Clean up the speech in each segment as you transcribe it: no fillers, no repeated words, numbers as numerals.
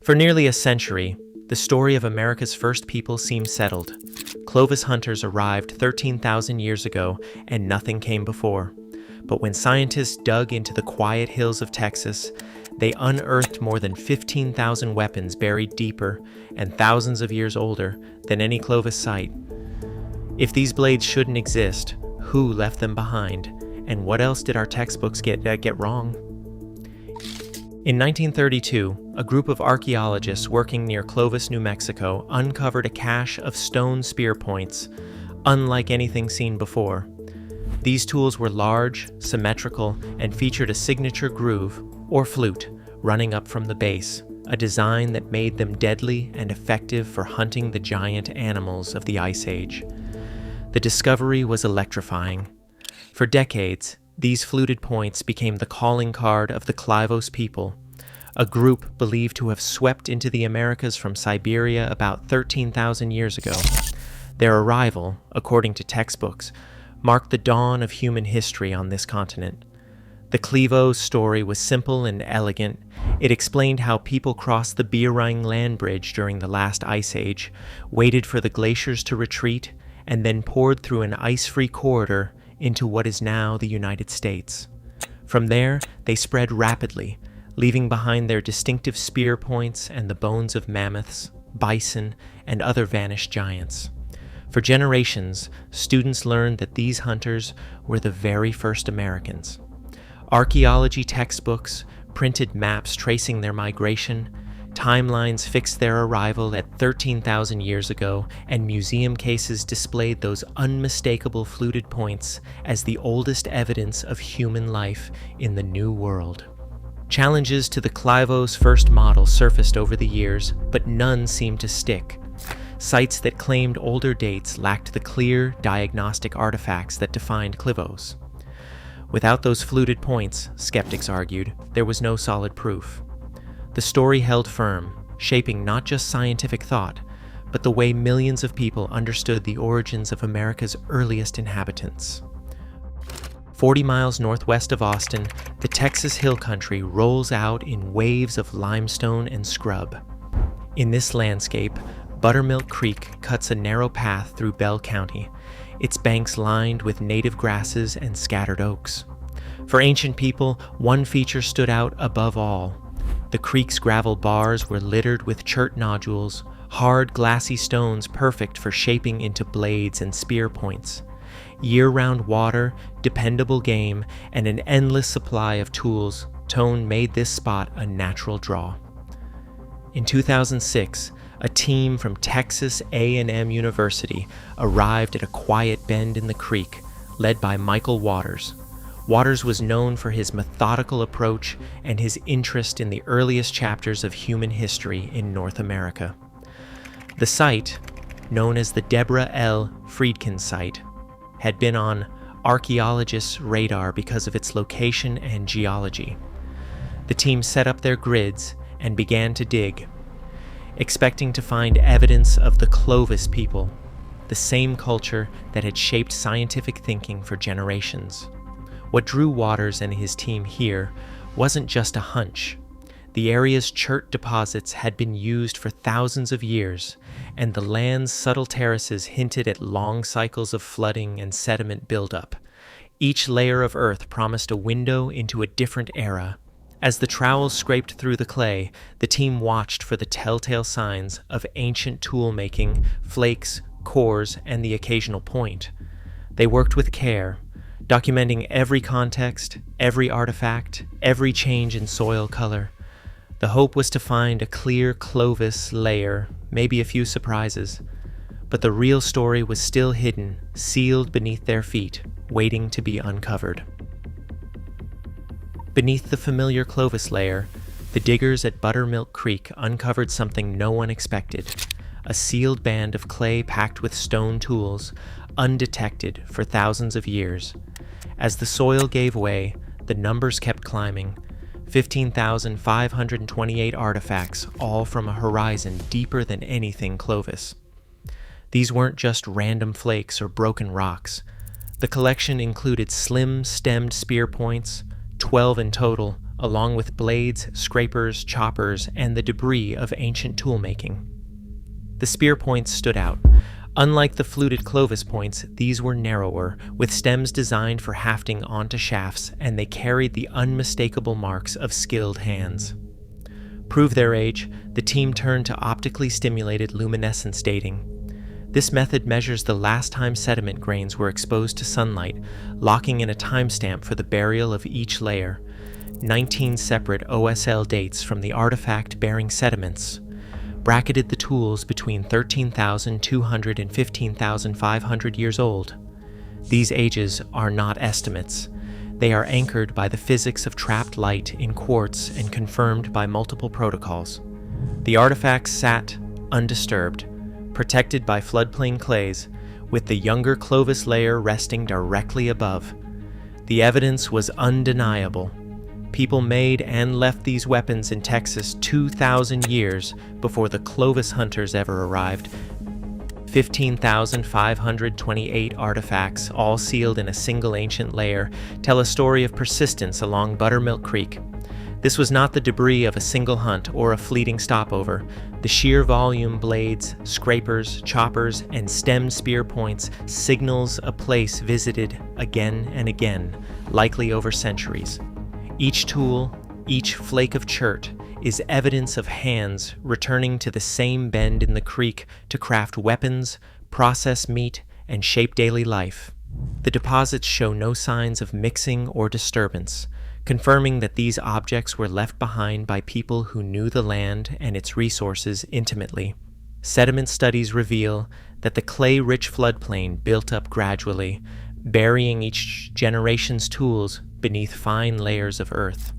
For nearly a century, the story of America's first people seemed settled. Clovis hunters arrived 13,000 years ago, and nothing came before. But when scientists dug into the quiet hills of Texas, they unearthed more than 15,000 weapons buried deeper and thousands of years older than any Clovis site. If these blades shouldn't exist, who left them behind? And what else did our textbooks get wrong? In 1932, a group of archaeologists working near Clovis, New Mexico, uncovered a cache of stone spear points, unlike anything seen before. These tools were large, symmetrical, and featured a signature groove, or flute, running up from the base, a design that made them deadly and effective for hunting the giant animals of the Ice Age. The discovery was electrifying. For decades, these fluted points became the calling card of the Clivos people, a group believed to have swept into the Americas from Siberia about 13,000 years ago. Their arrival, according to textbooks, marked the dawn of human history on this continent. The Clivos story was simple and elegant. It explained how people crossed the Bering land bridge during the last ice age, waited for the glaciers to retreat, and then poured through an ice-free corridor into what is now the United States. From there, they spread rapidly, leaving behind their distinctive spear points and the bones of mammoths, bison, and other vanished giants. For generations, students learned that these hunters were the very first Americans. Archaeology textbooks printed maps tracing their migration, timelines fixed their arrival at 13,000 years ago, and museum cases displayed those unmistakable fluted points as the oldest evidence of human life in the New World. Challenges to the Clivos' first model surfaced over the years, but none seemed to stick. Sites that claimed older dates lacked the clear diagnostic artifacts that defined Clivos. Without those fluted points, skeptics argued, there was no solid proof. The story held firm, shaping not just scientific thought, but the way millions of people understood the origins of America's earliest inhabitants. 40 miles northwest of Austin, the Texas Hill Country rolls out in waves of limestone and scrub. In this landscape, Buttermilk Creek cuts a narrow path through Bell County, its banks lined with native grasses and scattered oaks. For ancient people, one feature stood out above all. The creek's gravel bars were littered with chert nodules, hard, glassy stones perfect for shaping into blades and spear points. Year-round water, dependable game, and an endless supply of tools, Tone made this spot a natural draw. In 2006, a team from Texas A&M University arrived at a quiet bend in the creek, led by Michael Waters. Waters was known for his methodical approach and his interest in the earliest chapters of human history in North America. The site, known as the Deborah L. Friedkin Site, had been on archaeologists' radar because of its location and geology. The team set up their grids and began to dig, expecting to find evidence of the Clovis people, the same culture that had shaped scientific thinking for generations. What drew Waters and his team here wasn't just a hunch. The area's chert deposits had been used for thousands of years, and the land's subtle terraces hinted at long cycles of flooding and sediment buildup. Each layer of earth promised a window into a different era. As the trowels scraped through the clay, the team watched for the telltale signs of ancient tool-making, flakes, cores, and the occasional point. They worked with care, documenting every context, every artifact, every change in soil color. The hope was to find a clear Clovis layer, maybe a few surprises. But the real story was still hidden, sealed beneath their feet, waiting to be uncovered. Beneath the familiar Clovis layer, the diggers at Buttermilk Creek uncovered something no one expected: a sealed band of clay packed with stone tools, undetected for thousands of years. As the soil gave way, the numbers kept climbing. 15,528 artifacts, all from a horizon deeper than anything Clovis. These weren't just random flakes or broken rocks. The collection included slim, stemmed spear points, 12 in total, along with blades, scrapers, choppers, and the debris of ancient toolmaking. The spear points stood out. Unlike the fluted Clovis points, these were narrower, with stems designed for hafting onto shafts, and they carried the unmistakable marks of skilled hands. Prove their age, the team turned to optically stimulated luminescence dating. This method measures the last time sediment grains were exposed to sunlight, locking in a timestamp for the burial of each layer. 19 separate OSL dates from the artifact bearing sediments bracketed the tools between 13,200 and 15,500 years old. These ages are not estimates. They are anchored by the physics of trapped light in quartz and confirmed by multiple protocols. The artifacts sat undisturbed, protected by floodplain clays, with the younger Clovis layer resting directly above. The evidence was undeniable. People made and left these weapons in Texas 2,000 years before the Clovis hunters ever arrived. 15,528 artifacts, all sealed in a single ancient layer, tell a story of persistence along Buttermilk Creek. This was not the debris of a single hunt or a fleeting stopover. The sheer volume blades, scrapers, choppers, and stemmed spear points signals a place visited again and again, likely over centuries. Each tool, each flake of chert, is evidence of hands returning to the same bend in the creek to craft weapons, process meat, and shape daily life. The deposits show no signs of mixing or disturbance, confirming that these objects were left behind by people who knew the land and its resources intimately. Sediment studies reveal that the clay-rich floodplain built up gradually, burying each generation's tools beneath fine layers of earth.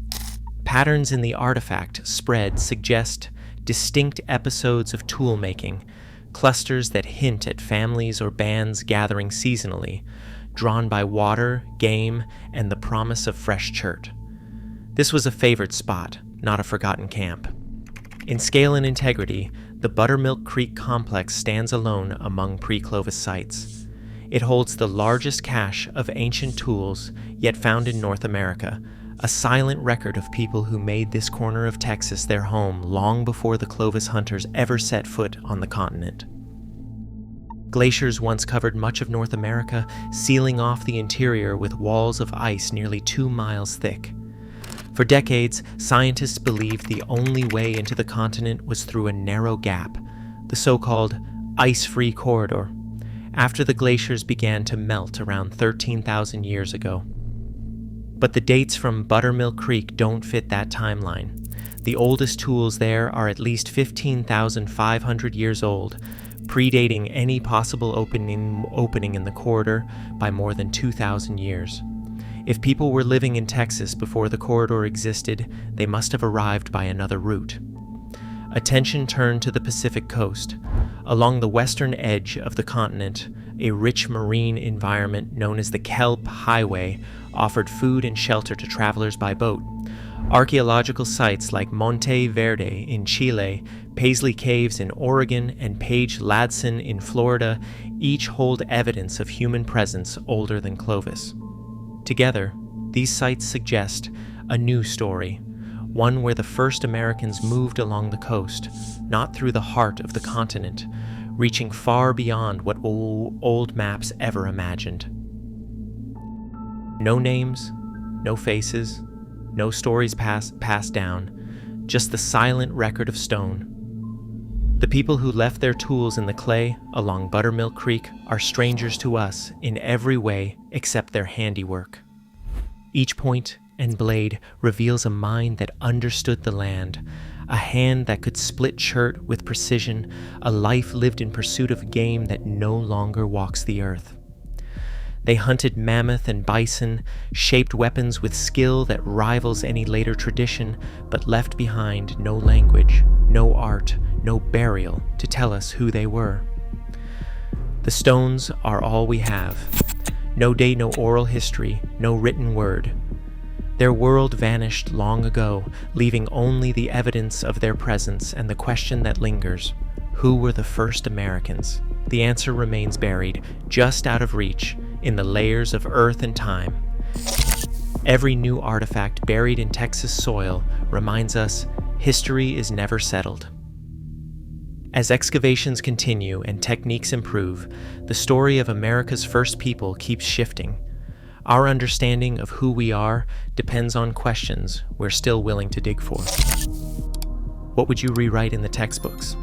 Patterns in the artifact spread suggest distinct episodes of tool-making, clusters that hint at families or bands gathering seasonally, drawn by water, game, and the promise of fresh chert. This was a favored spot, not a forgotten camp. In scale and integrity, the Buttermilk Creek complex stands alone among pre-Clovis sites. It holds the largest cache of ancient tools yet found in North America, a silent record of people who made this corner of Texas their home long before the Clovis hunters ever set foot on the continent. Glaciers once covered much of North America, sealing off the interior with walls of ice nearly 2 miles thick. For decades, scientists believed the only way into the continent was through a narrow gap, the so-called ice-free corridor, after the glaciers began to melt around 13,000 years ago. But the dates from Buttermilk Creek don't fit that timeline. The oldest tools there are at least 15,500 years old, predating any possible opening in the corridor by more than 2,000 years. If people were living in Texas before the corridor existed, they must have arrived by another route. Attention turned to the Pacific coast. Along the western edge of the continent, a rich marine environment known as the Kelp Highway offered food and shelter to travelers by boat. Archaeological sites like Monte Verde in Chile, Paisley Caves in Oregon, and Page Ladson in Florida each hold evidence of human presence older than Clovis. Together, these sites suggest a new story, one where the first Americans moved along the coast, not through the heart of the continent, reaching far beyond what old maps ever imagined. No names, no faces, no stories passed down, just the silent record of stone. The people who left their tools in the clay along Buttermilk Creek are strangers to us in every way except their handiwork. Each point and blade reveals a mind that understood the land, a hand that could split chert with precision, a life lived in pursuit of game that no longer walks the earth. They hunted mammoth and bison, shaped weapons with skill that rivals any later tradition, but left behind no language, no art, no burial to tell us who they were. The stones are all we have. No date, no oral history, no written word. Their world vanished long ago, leaving only the evidence of their presence and the question that lingers: who were the first Americans? The answer remains buried, just out of reach, in the layers of earth and time. Every new artifact buried in Texas soil reminds us history is never settled. As excavations continue and techniques improve, the story of America's first people keeps shifting. Our understanding of who we are depends on questions we're still willing to dig for. What would you rewrite in the textbooks?